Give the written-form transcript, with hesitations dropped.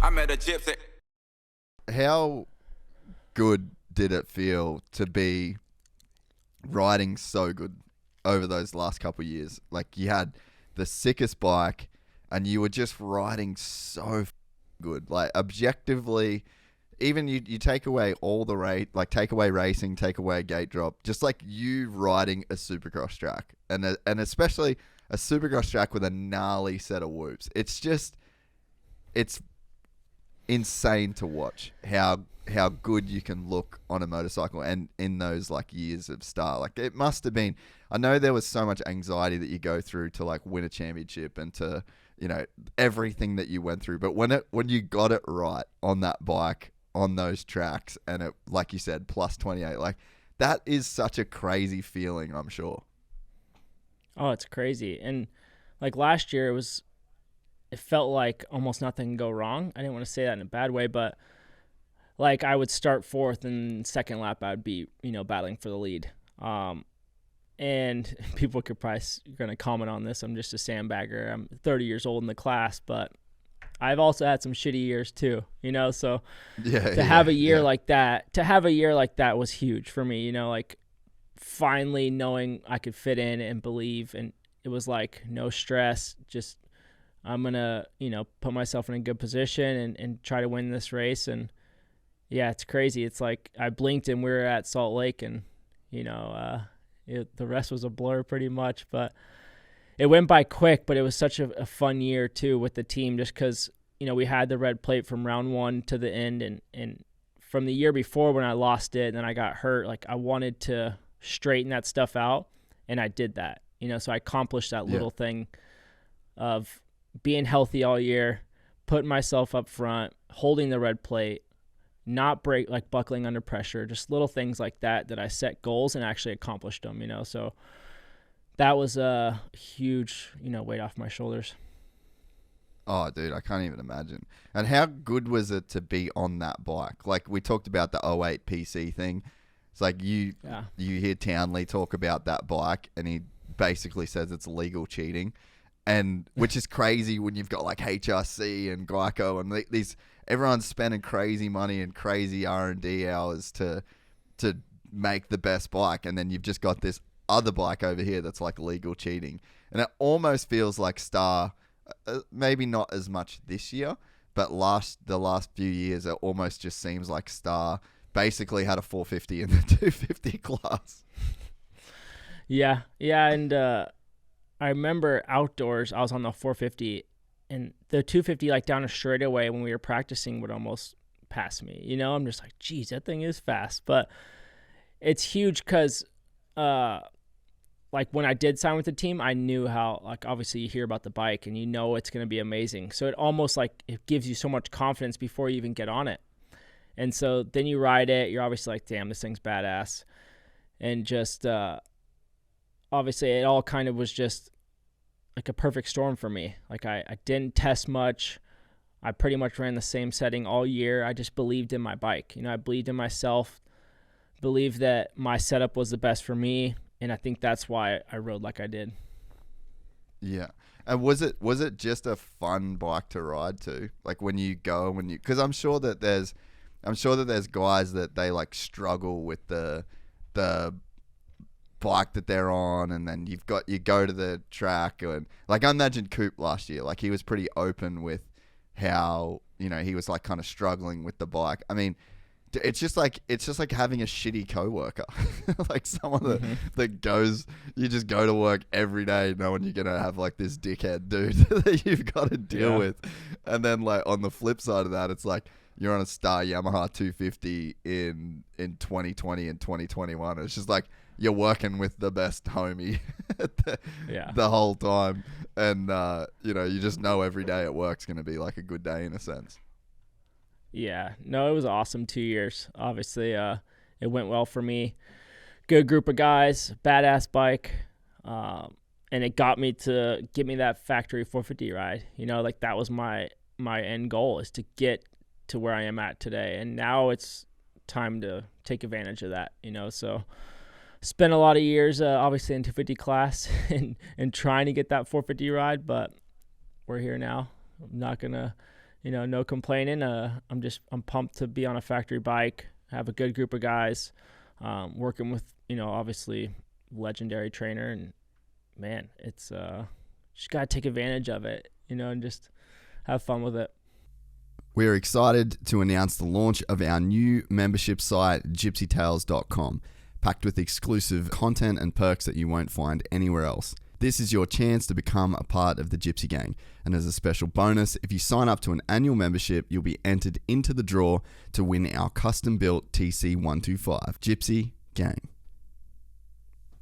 I met a gypsy. How good did it feel to be riding so good over those last couple of years? Like, you had the sickest bike and you were just riding so good. Like, objectively, even you take away all the rate, like take away racing, take away gate drop, just like you riding a supercross track, and especially a supercross track with a gnarly set of whoops. It's insane to watch how good you can look on a motorcycle and in those like years of start. Like, it must have been, I know there was so much anxiety that you go through to like win a championship and to, you know, everything that you went through, but when you got it right on that bike on those tracks and it, like you said, plus 28, like that is such a crazy feeling, I'm sure. Oh, it's crazy. And like last year, it felt like almost nothing could go wrong. I didn't want to say that in a bad way, but like I would start fourth and second lap I'd be, battling for the lead. And people could probably going to comment on this. I'm just a sandbagger. I'm 30 years old in the class, but I've also had some shitty years too, so to have a year like that was huge for me, like finally knowing I could fit in and believe, and it was like no stress, just I'm going to, put myself in a good position and try to win this race. And yeah, it's crazy. It's like I blinked and we were at Salt Lake and, the rest was a blur pretty much, but it went by quick. But it was such a fun year too with the team, just because, we had the red plate from round one to the end. And from the year before when I lost it and then I got hurt, like I wanted to straighten that stuff out. And I did that, so I accomplished that little thing of being healthy all year, putting myself up front, holding the red plate, not buckling under pressure, just little things like that I set goals and actually accomplished them, so that was a huge, weight off my shoulders. Oh, dude, I can't even imagine. And how good was it to be on that bike? Like, we talked about the '08 PC thing. It's like you hear Townley talk about that bike and he basically says it's legal cheating. And which is crazy when you've got like HRC and Geico and these, everyone's spending crazy money and crazy R&D hours to make the best bike, and then you've just got this other bike over here that's like legal cheating. And it almost feels like Star, maybe not as much this year, but the last few years it almost just seems like Star basically had a 450 in the 250 class. Yeah, and I remember outdoors, I was on the 450, and the 250, like down a straightaway when we were practicing, would almost pass me. I'm just like, geez, that thing is fast. But it's huge because, like when I did sign with the team, I knew how, like, obviously you hear about the bike and it's going to be amazing. So it almost like it gives you so much confidence before you even get on it. And so then you ride it, you're obviously like, damn, this thing's badass. And just, obviously it all kind of was just like a perfect storm for me. Like I didn't test much. I pretty much ran the same setting all year. I just believed in my bike. I believed in myself, believed that my setup was the best for me. And I think that's why I rode like I did. Yeah. And was it just a fun bike to ride too? Like because I'm sure that there's guys that they like struggle with the bike that they're on, and then you go to the track, and like I imagine Coop last year, like he was pretty open with how he was like kind of struggling with the bike. I mean, it's just like having a shitty coworker, like someone that goes, you just go to work every day knowing you're gonna have like this dickhead dude that you've got to deal with, and then like on the flip side of that, it's like you're on a Star Yamaha 250 in 2020 and 2021. It's just like you're working with the best homie the whole time. And, you just know every day at work's going to be like a good day in a sense. Yeah. No, it was awesome 2 years. Obviously, it went well for me. Good group of guys, badass bike. And it got me to get me that factory 450 ride. Like that was my end goal, is to get to where I am at today. And now it's time to take advantage of that, so spent a lot of years, obviously in 250 class and trying to get that 450 ride, but we're here now. I'm not going to, no complaining. I'm pumped to be on a factory bike, have a good group of guys, working with, obviously legendary trainer, and man, it's just got to take advantage of it, and just have fun with it. We're excited to announce the launch of our new membership site, gypsytales.com, packed with exclusive content and perks that you won't find anywhere else. This is your chance to become a part of the Gypsy Gang. And as a special bonus, if you sign up to an annual membership, you'll be entered into the draw to win our custom-built TC125. Gypsy Gang.